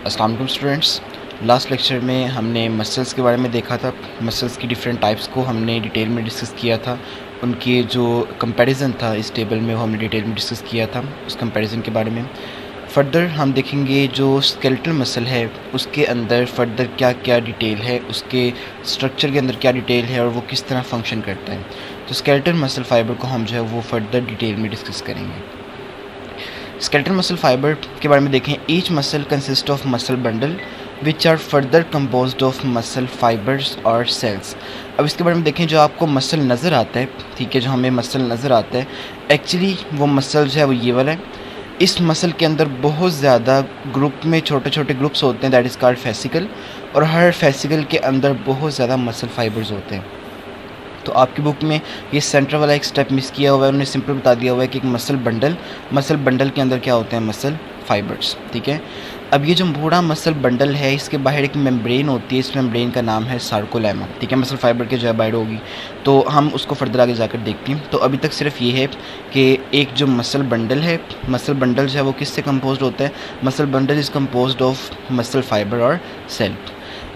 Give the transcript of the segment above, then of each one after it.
अस्सलाम वालेकुम students. Last lecture में हमने मसल्स के बारे में देखा था। मसल्स की डिफरेंट टाइप्स को हमने डिटेल में डिस्कस किया था। उनके जो कंपैरिजन था इस टेबल में वो हमने डिटेल में डिस्कस किया था, उस कंपैरिजन के बारे में। फ़र्दर हम देखेंगे जो स्केलेटल मसल है उसके अंदर फ़र्दर क्या क्या डिटेल है, उसके स्ट्रक्चर के अंदर क्या डिटेल है और वो किस तरह फंक्शन करता है। तो स्केलेटल मसल फाइबर को हम जो है वो फ़र्दर डिटेल में डिस्कस करेंगे। स्केलेटल मसल फाइबर के बारे में देखें। Each muscle consist of muscle bundle which are further composed of muscle fibres और सेल्स। अब इसके बारे में देखें, जो आपको मसल नज़र आता है, ठीक है, जो हमें मसल नज़र आता है, एक्चुअली वो मसल जो है वो ये वाला है। इस मसल के अंदर बहुत ज़्यादा ग्रुप में छोटे छोटे ग्रुप्स होते हैं, दैट इज़ कॉल्ड फेसिकल, और हर फेसिकल के अंदर बहुत ज़्यादा मसल फाइबर्स होते हैं। तो आपकी बुक में ये सेंटर वाला एक स्टेप मिस किया हुआ है, उन्होंने सिंपल बता दिया हुआ है कि एक मसल बंडल के अंदर क्या होते हैं, मसल फाइबर्स, ठीक है। अब ये जो बूढ़ा मसल बंडल है इसके बाहर एक मेम्ब्रेन होती है, इस मेम्ब्रेन का नाम है सार्कोलेमा, ठीक है। मसल फाइबर के जो है बाहर होगी, तो हम उसको फर्दर आगे जाकर देखते हैं। तो अभी तक सिर्फ ये है कि एक जो मसल बंडल है, मसल बंडल जो है वो किससे कंपोज्ड होता है, muscle bundle is composed of muscle fiber और cell.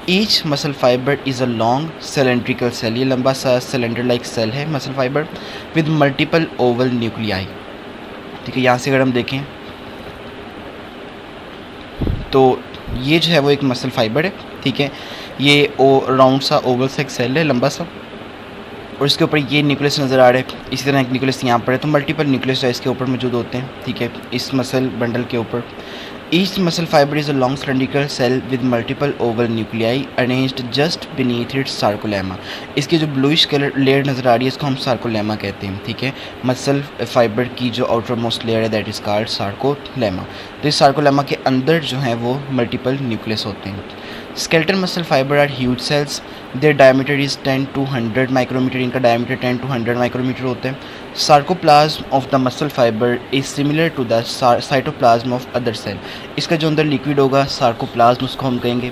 Each muscle fibre is a long cylindrical cell, ये लंबा सा सिलेंडर लाइक सेल है muscle fiber with multiple oval nuclei, ठीक है। यहाँ से अगर हम देखें तो ये जो है वो एक मसल फाइबर है, ठीक है। ये राउंड सा ओवल सा एक सेल है, लंबा सा, और इसके ऊपर ये न्यूक्लियस नज़र आ रहा है। इसी तरह एक न्यूक्लियस यहाँ पर है, तो मल्टीपल न्यूक्लियस जो है इसके ऊपर मौजूद होते हैं, ठीक है, इस मसल बंडल के ऊपर। Each muscle fibre is a long cylindrical cell with multiple oval nuclei arranged just beneath its sarcolemma. इसकी जो ब्लूइश कलर लेयर नज़र आ रही है इसको हम सार्कोलेमा कहते हैं, ठीक है। मसल फाइबर की जो आउटर मोस्ट लेयर है दैट इज़ कॉल्ड सार्कोलेमा। तो इस सार्कोलेमा के अंदर जो है वो मल्टीपल न्यूक्लियस होते हैं। Skeletal muscle fibre are huge cells, their diameter is 10 to 100 micrometre, इनका डायमीटर 10 to 100 माइक्रोमीटर होता है। Sarcoplasm of the muscle fibre is similar to the cytoplasm of other cell. इसका जो अंदर लिक्विड होगा सार्कोप्लाज्म उसको हम कहेंगे,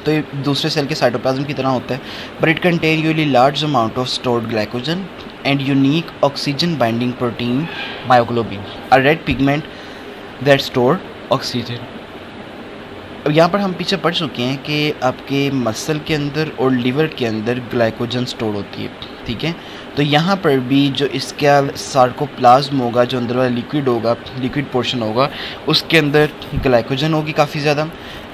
तो ये दूसरे सेल के साइटोप्लाज्म की तरह होता है। But it contain usually large amount of stored glycogen and unique oxygen binding protein myoglobin, a red pigment that store oxygen. अब यहाँ पर हम पीछे पढ़ चुके हैं कि आपके मसल के अंदर और लीवर के अंदर ग्लाइकोजन स्टोर होती है, ठीक है। तो यहाँ पर भी जो इसका सार्कोप्लाज्म होगा, जो अंदर वाला लिक्विड होगा, लिक्विड पोर्शन होगा, उसके अंदर ग्लाइकोजन होगी काफ़ी ज़्यादा।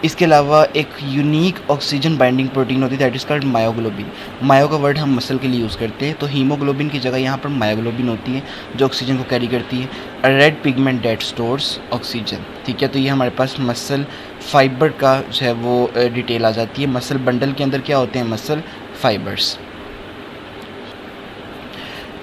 इसके अलावा एक यूनिक ऑक्सीजन बाइंडिंग प्रोटीन होती है दैट इज़ कॉल्ड मायोग्लोबिन। मायो का वर्ड हम मसल के लिए यूज़ करते हैं, तो हीमोग्लोबिन की जगह यहाँ पर मायोग्लोबिन होती है जो ऑक्सीजन को कैरी करती है। A red pigment that stores oxygen, ठीक है। तो ये हमारे पास मसल फाइबर का जो है वो डिटेल आ जाती है। मसल बंडल के अंदर क्या होते हैं, मसल फाइबर्स।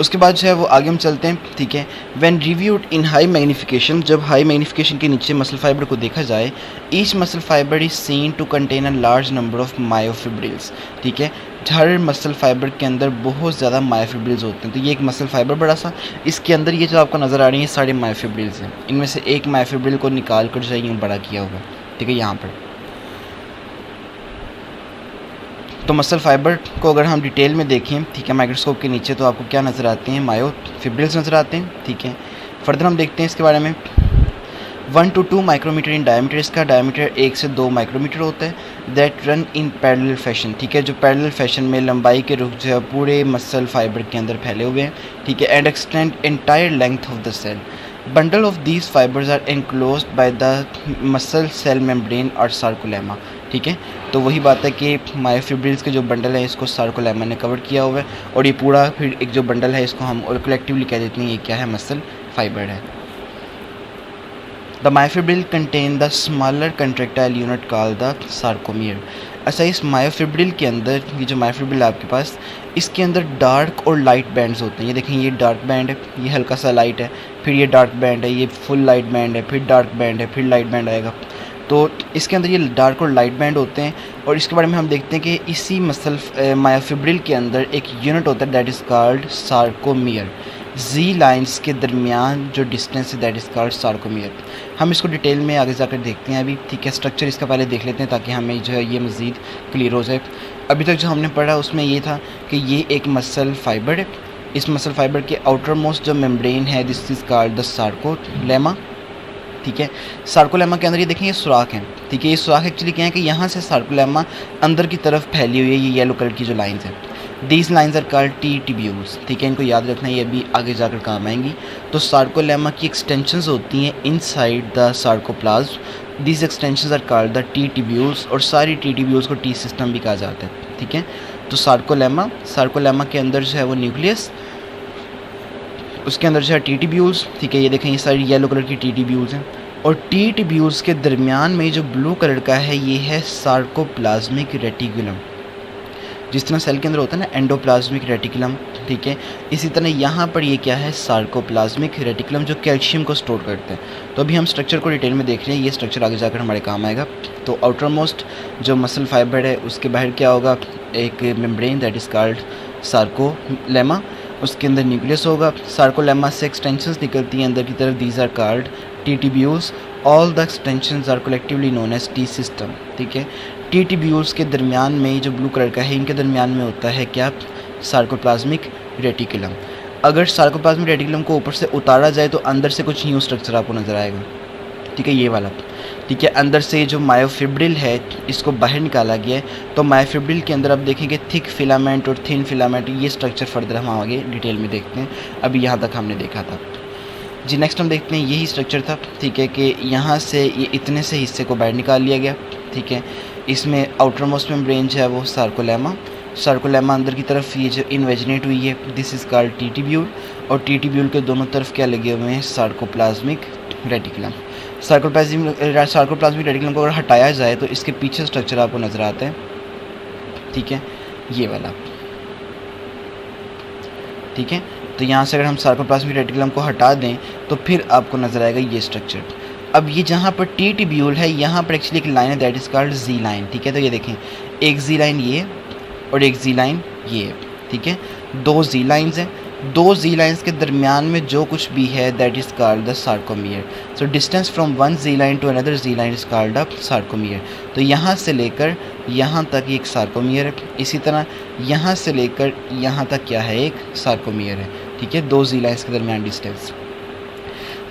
उसके बाद जो है वो आगे हम चलते हैं, ठीक है। When reviewed in high magnification, जब हाई मैग्नीफिकेशन के नीचे मसल फाइबर को देखा जाए, each muscle fibre is seen to contain a large number of myofibrils, ठीक है। हर मसल फाइबर के अंदर बहुत ज़्यादा मायोफिब्रिल्स होते हैं। तो ये एक मसल फाइबर बड़ा सा, इसके अंदर ये जो आपको नज़र आ रही है सारे मायोफिब्रिल्स हैं। इनमें से एक मायोफिब्रिल को निकाल कर जो है यूँ बड़ा किया हुआ, ठीक है, यहाँ पर। तो मसल फाइबर को अगर हम डिटेल में देखें, ठीक है, माइक्रोस्कोप के नीचे, तो आपको क्या नज़र आते हैं, मायोफिब्रिल्स नज़र आते हैं, ठीक है। फर्दर हम देखते हैं इसके बारे में। 1 to 2 माइक्रोमीटर इन डायमीटर, इसका डायमीटर 1 से 2 माइक्रोमीटर होता है। That run in parallel fashion, ठीक है, जो पैरेलल फैशन में लंबाई के रुख जो है पूरे मसल फाइबर के अंदर फैले हुए हैं, ठीक है। And extend entire length of the cell. Bundle of these fibres are enclosed by the muscle cell membrane और सार्कोलेमा, ठीक है। तो वही बात है कि मायोफिब्रिल्स के जो बंडल है इसको सार्कोलेमा ने कवर किया हुआ है, और ये पूरा फिर एक जो बंडल है इसको हम कलेक्टिवली कह देते हैं ये क्या है, मसल फाइबर है। The myofibril contain the smaller contractile unit called the sarcomere. अच्छा, इस मायोफिब्रिल के अंदर, ये जो मायोफिब्रिल आपके पास, इसके अंदर डार्क और लाइट बैंड्स होते हैं। ये देखें, ये डार्क बैंड है, ये हल्का सा लाइट है, फिर ये डार्क बैंड है, ये फुल लाइट बैंड है, फिर डार्क बैंड है, फिर लाइट बैंड आएगा। तो इसके अंदर ये डार्क और लाइट बैंड होते हैं, और इसके बारे में हम देखते हैं कि इसी मसल मायोफिब्रिल के अंदर एक यूनिट होता है that is called sarcomere. G lines के दरमियान जो डिस्टेंस है दैट इज़ कॉल्ड सार्कोमियर। हम इसको डिटेल में आगे जाकर देखते हैं अभी, ठीक है। स्ट्रक्चर इसका पहले देख लेते हैं ताकि हमें जो है ये मज़ीद क्लियर हो जाए। अभी तक जो हमने पढ़ा उसमें ये था कि ये एक मसल फाइबर है। इस मसल फाइबर के आउटर मोस्ट जो मेम्ब्रेन है this is called the sarcolemma, ठीक है। सार्कोलेमा के अंदर ये देखें ये सुराख हैं, ठीक है। ये सुराख एक्चुअली क्या है कि यहाँ से सार्कोलेमा अंदर की तरफ फैली हुई है, ये येलो कलर की जो लाइंस हैं। These lines are called T tubules, ठीक है। इनको याद रखना, ये अभी आगे जाकर काम आएंगी। तो सार्कोलेमा की एक्सटेंशंस होती हैं inside the sarcoplasm, these extensions are called the T tubules, और सारी टी टिब्यूल्स को टी सिस्टम भी कहा जाता है, ठीक है। तो सार्कोलेमा के अंदर जो है वो न्यूक्लियस, उसके अंदर जो है टी टिब्यूल्स, ठीक है। ये देखें ये सारी येलो कलर की टी टिब्यूल्स हैं, और टी टिब्यूल्स के दरमियान में जो ब्लू कलर का है ये है सार्कोप्लाज्मिक रेटिकुलम। जिस तरह सेल के अंदर होता है ना एंडोप्लाज्मिक रेटिकुलम, ठीक है, इसी तरह यहाँ पर ये क्या है सार्कोप्लाज्मिक रेटिकुलम, जो कैल्शियम को स्टोर करते हैं। तो अभी हम स्ट्रक्चर को डिटेल में देख रहे हैं, ये स्ट्रक्चर आगे जाकर हमारे काम आएगा। तो आउटर मोस्ट जो मसल फाइबर है उसके बाहर क्या होगा, एक membrane that is called sarcolemma, उसके अंदर न्यूक्लियस होगा। सार्कोलेमा से एक्सटेंशंस निकलती हैं अंदर की तरफ, these are called T tubules, all the extensions are collectively known as T system, ठीक है। टी टिब्यूल्स के दरमियान में जो ब्लू कलर का है, इनके दरमियान में होता है क्या, सार्कोप्लाज्मिक रेटिकुलम। अगर सार्कोप्लाज्मिक रेटिकुलम को ऊपर से उतारा जाए तो अंदर से कुछ न्यू स्ट्रक्चर आपको नज़र आएगा, ठीक है, ये वाला, ठीक है। अंदर से जो मायोफिब्रिल है इसको बाहर निकाला गया है। तो मायोफिब्रिल के अंदर आप देखेंगे थिक फिलामेंट और थिन फिलामेंट, ये स्ट्रक्चर फर्दर हम आगे डिटेल में देखते हैं, अभी यहाँ तक हमने देखा था जी। नेक्स्ट हम देखते हैं यही स्ट्रक्चर था, ठीक है, कि यहाँ से ये इतने से हिस्से को बाहर निकाल लिया गया, ठीक है। इसमें आउटर मोस्ट मेम्ब्रेन जो है वो सार्कोलेमा अंदर की तरफ ये जो इन्वेजिनेट हुई है, this is called T tubule, और टी टिब्यूल के दोनों तरफ क्या लगे हुए हैं, सार्कोप्लाज्मिक रेटिकुलम। सार्कोप्लाज्मिक रेटिकुलम को अगर हटाया जाए तो इसके पीछे स्ट्रक्चर आपको नज़र आता है, ठीक है, ये वाला, ठीक है। तो यहाँ से अगर हम सार्कोप्लाज्मिक रेटिकुलम को हटा दें तो फिर आपको नज़र आएगा ये स्ट्रक्चर। अब ये जहाँ पर टी टिब्यूल है यहाँ पर एक्चुअली एक लाइन है that is called ji line, ठीक है। तो ये देखें एक जी लाइन ये और एक जी लाइन ये, ठीक है, दो जी लाइंस हैं। दो जी लाइंस के दरमियान में जो कुछ भी है that is called the sarcomere. So distance from one G line to another G line is called the sarcomere. तो यहाँ से लेकर यहाँ तक एक सार्कोमियर है, इसी तरह यहाँ से लेकर यहाँ तक क्या है, एक सार्कोमियर है, ठीक है, दो जी लाइंस के दरमियान डिस्टेंस।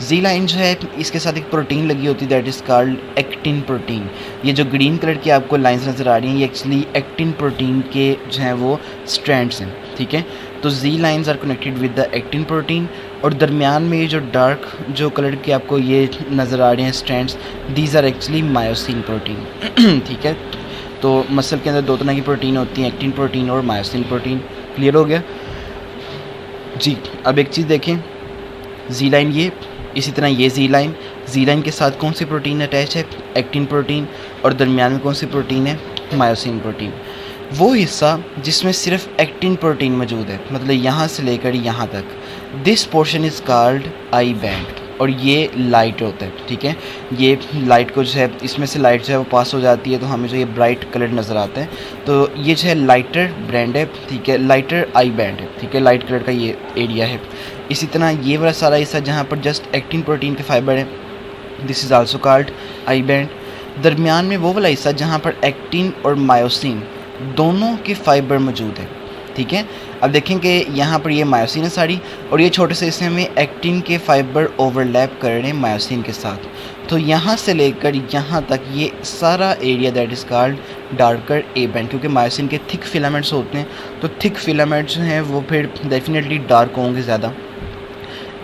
जी लाइन जो है इसके साथ एक प्रोटीन लगी होती है that is called actin protein. ये जो ग्रीन कलर की आपको लाइंस नज़र आ रही हैं ये एक्चुअली एक्टिन प्रोटीन के जो हैं वो स्ट्रैंड्स हैं, ठीक है। तो Z lines are connected with the actin protein, और दरमियान में ये जो डार्क जो कलर के आपको ये नज़र आ रहे हैं strands, these are actually myosin protein, ठीक है। तो मसल के अंदर दो तरह की प्रोटीन होती हैं, एक्टिन प्रोटीन और मायोसिन प्रोटीन। क्लियर हो गया जी। अब एक चीज़ देखें, जी लाइन ये, इसी तरह ये जी लाइन के साथ कौन सी प्रोटीन अटैच है, एक्टिन प्रोटीन, और दरमियान में कौन सी प्रोटीन है, मायोसिन प्रोटीन। वो हिस्सा जिसमें सिर्फ एक्टिन प्रोटीन मौजूद है, मतलब यहाँ से लेकर यहाँ तक, this portion is called I band, और ये लाइट होता है, ठीक है। ये लाइट को जो है इसमें से लाइट जो है वो पास हो जाती है तो हमें जो ये ब्राइट कलर नज़र आता है, तो ये जो है लाइटर ब्रांड है, ठीक है, लाइटर आई बैंड है, ठीक है, लाइट कलर का ये एरिया है। इसी तरह ये वाला सारा हिस्सा जहाँ पर जस्ट एक्टिन प्रोटीन के फाइबर है, this is also called I band. दरमियान में वो वाला हिस्सा जहाँ पर एक्टिन और मायोसिन दोनों के फाइबर मौजूद है, ठीक है। अब देखेंगे यहाँ पर ये मायोसिन है सारी, और ये छोटे से हिस्से में एक्टिन के फाइबर ओवरलैप कर रहे हैं मायोसिन के साथ। तो यहाँ से लेकर यहाँ तक ये सारा area that is called darker A band, क्योंकि मायोसिन के थिक फिलामेंट्स होते हैं, तो थिक फिलामेंट्स हैं वो फिर डेफिनेटली डार्क होंगे ज़्यादा।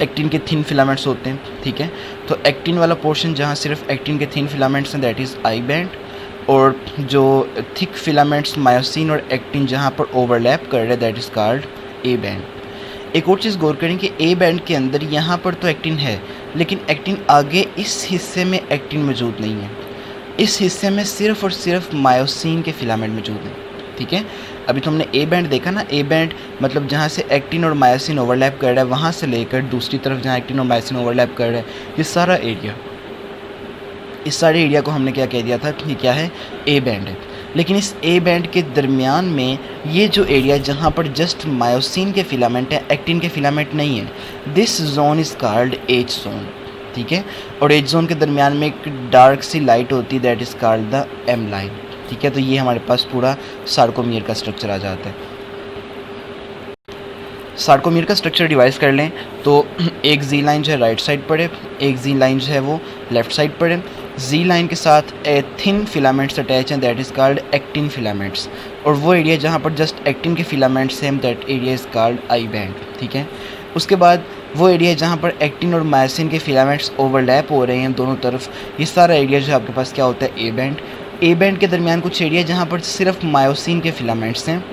एक्टिन के थिन फिलामेंट्स होते हैं, ठीक है। तो एक्टिन वाला पोर्शन जहाँ सिर्फ एक्टिन के थिन फिलामेंट्स हैं दैट इज़ आई बैंड, और जो थिक फिलामेंट्स मायोसिन और एक्टिन जहाँ पर ओवरलैप कर रहे हैं that is called A band. एक और चीज़ गौर करें कि ए बैंड के अंदर यहाँ पर तो एक्टिन है, लेकिन एक्टिन आगे इस हिस्से में एक्टिन मौजूद नहीं है, इस हिस्से में सिर्फ और सिर्फ मायोसिन के फिलामेंट मौजूद हैं, ठीक है। अभी तो हमने ए बैंड देखा ना, ए बैंड मतलब जहाँ से एक्टिन और मायोसिन ओवरलैप कर रहा है वहाँ से लेकर दूसरी तरफ जहाँ एक्टिन और मायोसिन ओवरलैप कर रहा है, ये सारा एरिया, इस सारे एरिया को हमने क्या कह दिया था कि क्या है, ए बैंड है। लेकिन इस ए बैंड के दरमियान में ये जो एरिया जहाँ पर जस्ट मायोसिन के फिलामेंट है, एक्टिन के फिलामेंट नहीं है, this zone is called H zone, ठीक है। और एज जोन के दरमियान में एक डार्क सी लाइट होती है that is called the M line, ठीक है। तो ये हमारे पास पूरा सार्कोमियर का स्ट्रक्चर आ जाता है। सार्कोमियर का स्ट्रक्चर डिवाइस कर लें तो एक जी लाइन जो है राइट साइड पर है, एक जी लाइन जो है वो लेफ़्ट साइड पर है। जी लाइन के साथ थिन फिलामेंट्स अटैच हैं, that is called actin filaments, और वो एरिया जहाँ पर जस्ट एक्टिन के फिलामेंट्स हैं that area is called I band, ठीक है। उसके बाद वो एरिया जहाँ पर एक्टिन और मायोसिन के फिलामेंट्स ओवरलैप हो रहे हैं दोनों तरफ, ये सारा एरिया जो है आपके पास क्या होता है, ए बैंड। ए बैंड के दरमियान कुछ एरिया जहाँ पर सिर्फ मायोसिन के फिलामेंट्स हैं,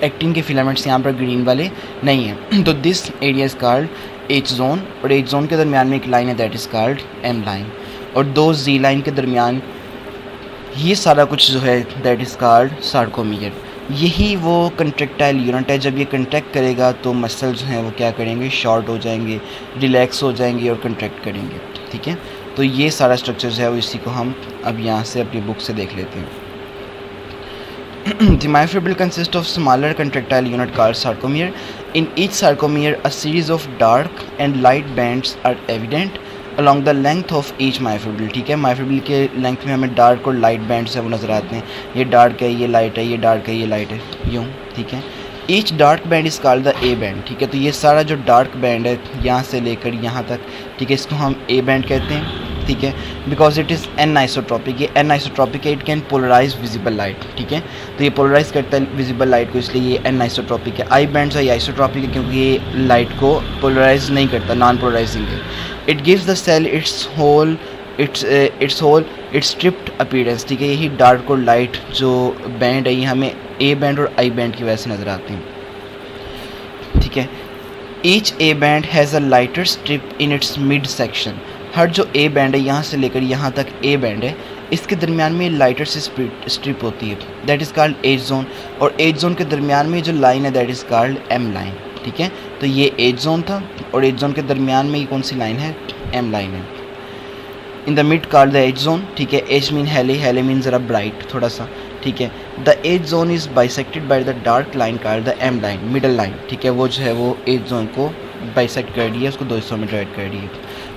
एक्टिन के फिलामेंट्स यहाँ पर ग्रीन वाले नहीं हैं, तो this area is called H zone, और एच जोन के दरमियान में एक लाइन है that is called M line, और दो जी लाइन के दरमियान ये सारा कुछ जो है दैट इज़ कॉल्ड सार्कोमियर। यही वो कंट्रेक्टाइल यूनिट है, जब ये कंट्रैक्ट करेगा तो मसल जो हैं वो क्या करेंगे, शॉर्ट हो जाएंगे, रिलैक्स हो जाएंगे और कंट्रैक्ट करेंगे, ठीक है। तो ये सारा स्ट्रक्चर जो है वो इसी को हम अब यहाँ से अपनी बुक से देख लेते हैं। The myofibril consists of smaller contractile unit called sarcomere. In each sarcomere, a series of dark and light bands are evident along the length of each myofibril, ठीक है। myofibril के लेंथ में हमें डार्क और लाइट बैंड्स है वो नज़र आते हैं, ये डार्क है, ये लाइट है, ये डार्क है, ये लाइट है, यूँ, ठीक है। Each dark band is called the A band, ठीक है। तो ये सारा जो डार्क बैंड है यहाँ से लेकर यहाँ तक, ठीक है, इसको हम ए बैंड कहते हैं, ठीक है, because it is anisotropic. ये एन आइसोट्रॉपिक है, it can polarise visible light, ठीक है। तो ये पोलराइज करता है विजिबल लाइट को, इसलिए ये एन आइसोट्रॉपिक है। आई बैंड जो है आइसोट्रॉपिक है क्योंकि ये लाइट को पोलराइज नहीं करता, नॉन पोलराइजिंग है। It gives the cell its striped appearance, ठीक है। यही डार्क और लाइट जो बैंड है ये हमें ए बैंड और आई बैंड की वजह से नज़र आते हैं, ठीक है। Each A band has a lighter strip in its mid section. हर जो ए बैंड है यहाँ से लेकर यहाँ तक ए बैंड है, इसके दरमियान में लाइटर से स्ट्रिप होती है, that is called H zone, और एज जोन के दरमियान में जो लाइन है that is called M line, ठीक है। तो ये एज जोन था और एज जोन के दरमियान में ये कौन सी लाइन है, एम लाइन है। In the mid called the H zone, ठीक है। एज मीन हेले, हेले मीन ज़रा ब्राइट थोड़ा सा, ठीक है। The H zone is bisected by the dark line called the M line, middle line, ठीक है। वो जो है वो एज जोन को बाइसेक्ट कर दिया, उसको दो हिस्सों में डिवाइड कर दिया।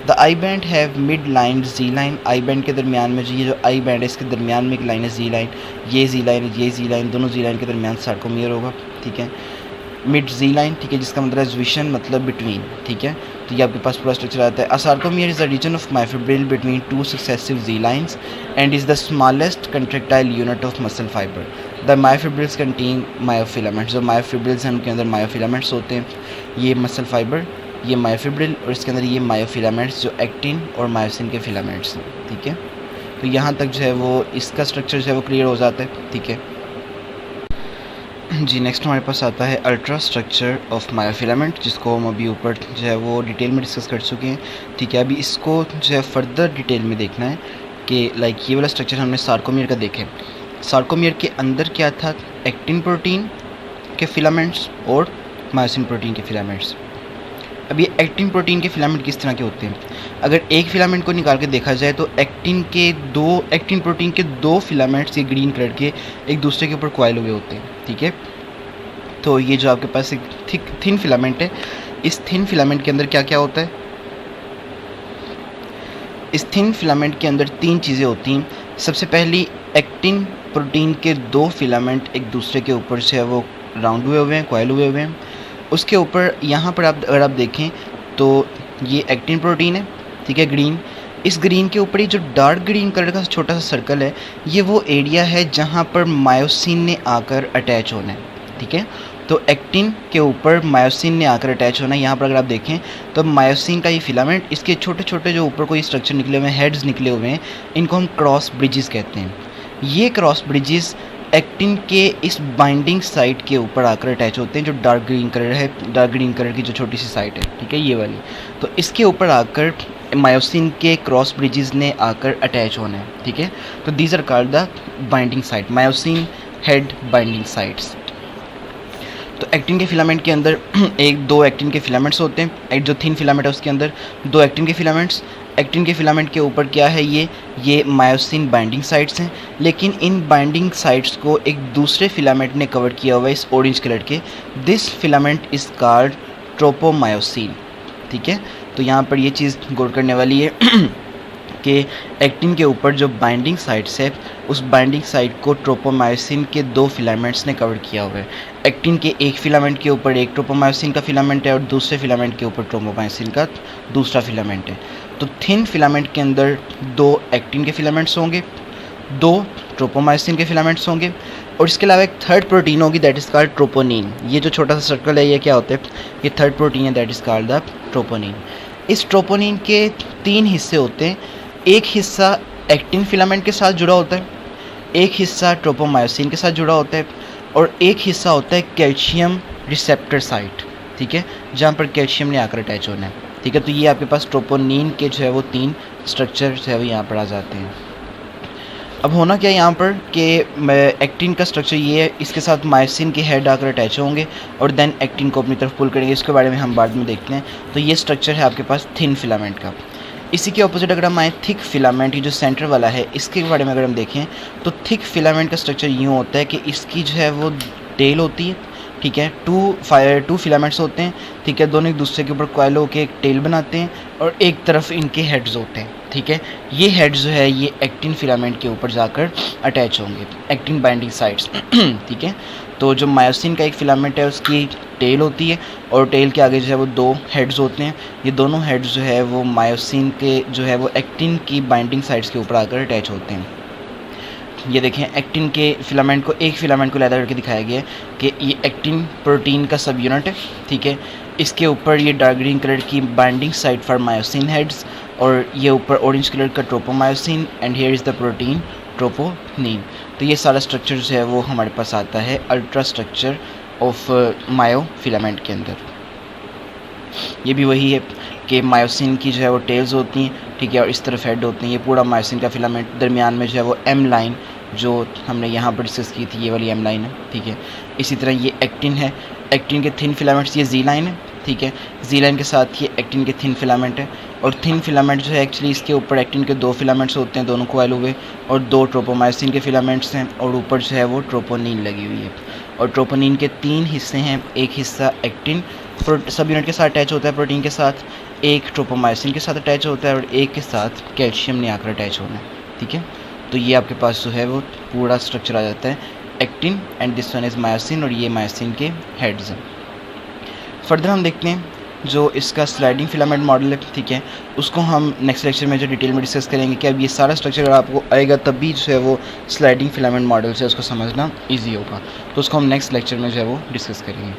The I band have mid line Z line, I band के दरमियान में जो ये जो आई बैंड है इसके दरमियान में एक लाइन है जी लाइन, ये जी लाइन, ये जी लाइन, दोनों जी लाइन के दरमियान सार्कोमियर होगा, ठीक है। मिड जी लाइन, ठीक है, जिसका मतलब विशन मतलब बिटवीन, ठीक है। तो ये आपके पास पूरा स्ट्रक्चर आता है। A sarcomere is the region of myofibril between two successive Z lines and is the smallest contractile unit of muscle fiber. The myofibrils contain myofilaments, जो मायोफिब्रिल्स हैं उनके अंदर मायोफिलामेंट्स होते हैं। ये मसल फाइबर, ये मायोफिब्रिल, और इसके अंदर ये मायोफिलामेंट्स जो एक्टिन और मायोसिन के फिलामेंट्स हैं, ठीक है। तो यहाँ तक जो है वो इसका स्ट्रक्चर जो है वो क्लियर हो जाता है, ठीक है जी। नेक्स्ट हमारे पास आता है अल्ट्रा स्ट्रक्चर ऑफ मायोफिलामेंट, जिसको हम अभी ऊपर जो है वो डिटेल में डिस्कस कर चुके हैं, ठीक है। अभी इसको जो है फर्दर डिटेल में देखना है कि लाइक ये वाला स्ट्रक्चर हमने सार्कोमियर का देखें। सार्कोमियर के अंदर क्या था, एक्टिन प्रोटीन के फिलामेंट्स और मायोसिन प्रोटीन के फिलामेंट्स। अब ये एक्टिन प्रोटीन के फिलामेंट किस तरह के होते हैं, अगर एक फिलामेंट को निकाल के देखा जाए तो एक्टिन प्रोटीन के दो फिलामेंट्स ये ग्रीन कलर के एक दूसरे के ऊपर कॉइल हुए होते हैं, ठीक है। तो ये जो आपके पास एक थिन फिलामेंट है, इस थिन फिलामेंट के अंदर क्या क्या होता है, इस थिन फिलामेंट के अंदर तीन चीज़ें होती हैं। सबसे पहली, एक्टिन प्रोटीन के दो फिलामेंट एक दूसरे के ऊपर से है वो राउंड हुए हुए हैं, कॉइल हुए हुए हैं। उसके ऊपर यहाँ पर अगर आप देखें तो ये एक्टिन प्रोटीन है, ठीक है, ग्रीन। इस ग्रीन के ऊपर ये जो डार्क ग्रीन कलर का छोटा सा सर्कल है, ये वो एरिया है जहाँ पर मायोसिन ने आकर अटैच होना है, ठीक है। तो एक्टिन के ऊपर मायोसिन ने आकर अटैच होना है। यहाँ पर अगर आप देखें तो मायोसिन का ये फिलामेंट, इसके छोटे छोटे जो ऊपर कोई स्ट्रक्चर निकले हुए हैं, हेड्स निकले हुए हैं, इनको हम क्रॉस ब्रिजेस कहते हैं। ये क्रॉस ब्रिजेस एक्टिन के इस बाइंडिंग साइट के ऊपर आकर अटैच होते हैं, जो डार्क ग्रीन कलर है, डार्क ग्रीन कलर की जो छोटी सी साइट है, ठीक है, ये वाली। तो इसके ऊपर आकर मायोसिन के क्रॉस ब्रिजेस ने आकर अटैच होना है, ठीक है। तो these are called the binding site, myosin head binding sites. तो एक्टिन के फिलामेंट के अंदर दो एक्टिन के फिलामेंट्स होते हैं, एक जो थिन फिलामेंट है उसके अंदर दो एक्टिन के फिलामेंट्स। एक्टिन के फिलामेंट के ऊपर क्या है, ये मायोसिन बाइंडिंग साइट्स हैं, लेकिन इन बाइंडिंग साइट्स को एक दूसरे फिलामेंट ने कवर किया हुआ है इस ऑरेंज कलर के। This filament is called tropomyosin, ठीक है। तो यहाँ पर ये चीज़ गौर करने वाली है कि एक्टिन के ऊपर जो बाइंडिंग साइट्स है उस बाइंडिंग साइट को ट्रोपोमायोसिन के 2 फिलामेंट्स ने कवर किया हुआ है। एक्टिन के एक फिलामेंट के ऊपर एक ट्रोपोमायोसिन का फिलामेंट है और दूसरे फिलामेंट के ऊपर ट्रोपोमायोसिन का दूसरा फिलामेंट है। तो थिन फिलामेंट के अंदर 2 एक्टिन के फिलामेंट्स होंगे, 2 ट्रोपोमायोसिन के फिलामेंट्स होंगे और इसके अलावा एक थर्ड प्रोटीन होगी दैट इज़ कॉल्ड ट्रोपोनिन। ये जो छोटा सा सर्कल है ये क्या होता है, ये थर्ड प्रोटीन है that is called the troponin. इस ट्रोपोनिन के 3 हिस्से होते हैं। एक हिस्सा एक्टिन फिलामेंट के साथ जुड़ा होता है, एक हिस्सा ट्रोपोमायोसिन के साथ जुड़ा होता है और एक हिस्सा होता है कैल्शियम रिसेप्टर साइट, ठीक है, जहाँ पर कैल्शियम ने आकर अटैच होना है, ठीक है। तो ये आपके पास ट्रोपोनिन के जो है वो 3 स्ट्रक्चर जो है वो यहाँ पर आ जाते हैं। अब होना क्या है यहाँ पर कि एक्टिन का स्ट्रक्चर ये है, इसके साथ मायोसिन के हेड आकर अटैच होंगे और देन एक्टिन को अपनी तरफ पुल करेंगे। इसके बारे में हम बाद में देखते हैं। तो ये स्ट्रक्चर है आपके पास थिन फिलामेंट का। इसी के ऑपोजिट अगर हम आए थिक फिलामेंट, ये जो सेंटर वाला है इसके बारे में अगर हम देखें तो थिक फिलामेंट का स्ट्रक्चर यूँ होता है कि इसकी जो है वो टेल होती है, ठीक है, 2 फिलामेंट्स होते हैं, ठीक है, दोनों एक दूसरे के ऊपर कॉइल होकर एक टेल बनाते हैं और एक तरफ इनके हेड्स होते हैं, ठीक है। ये हेड्स जो है ये एक्टिन फिलामेंट के ऊपर जाकर अटैच होंगे, एक्टिन बाइंडिंग साइट्स, ठीक है। तो जो मायोसिन का एक फिलामेंट है उसकी टेल होती है और टेल के आगे जो है वो 2 हेड्स होते हैं। ये दोनों हेड्स जो है वो मायोसिन के जो है वो एक्टिन की बाइंडिंग साइट्स के ऊपर आकर अटैच होते हैं। ये देखें एक्टिन के फिलामेंट को, एक फिलामेंट को लैदा करके दिखाया गया है कि ये एक्टिन प्रोटीन का सब यूनिट है, ठीक है। इसके ऊपर ये डार्क ग्रीन कलर की binding site for myosin heads और ये ऊपर ऑरेंज कलर का tropomyosin and here is the protein troponin. तो ये सारा स्ट्रक्चर जो है वो हमारे पास आता है ultra structure of myofilament के अंदर। ये भी वही है कि मायोसिन की जो है वो टेल्स होती हैं, ठीक है, और इस तरफ हेड होती हैं। ये पूरा मायोसिन का फिलामेंट, दरमियान में जो है वो एम लाइन जो हमने यहाँ पर डिस्कस की थी ये वाली एम लाइन है, ठीक है। इसी तरह ये एक्टिन है, एक्टिन के थिन फिलामेंट्स ये जी लाइन है, ठीक है। जी लाइन के साथ ये एक्टिन के थिन फिलामेंट है और थिन फिलामेंट जो है एक्चुअली इसके ऊपर एक्टिन के 2 फिलामेंट्स होते हैं, दोनों कॉइल हुए, और 2 ट्रोपोमायोसिन के फिलामेंट्स हैं और ऊपर जो है वो ट्रोपोनिन लगी हुई है। और ट्रोपोनिन के 3 हिस्से हैं, एक हिस्सा एक्टिन सब यूनिट के साथ अटैच होता है प्रोटीन के साथ, एक ट्रोपोमायोसिन के साथ अटैच होता है और एक के साथ कैल्शियम ने आकर अटैच होना है, ठीक है। तो ये आपके पास जो है वो पूरा स्ट्रक्चर आ जाता है actin and this one is myosin और ये मायोसिन के हेड्स हैं। फर्दर हम देखते हैं जो इसका स्लाइडिंग फिलामेंट मॉडल है, ठीक है, उसको हम नेक्स्ट लेक्चर में जो डिटेल में डिस्कस करेंगे कि अब ये सारा स्ट्रक्चर अगर आपको आएगा तभी जो है वो स्लाइडिंग फिलामेंट मॉडल से उसको समझना ईजी होगा। तो उसको हम नेक्स्ट लेक्चर में जो है वो डिस्कस करेंगे।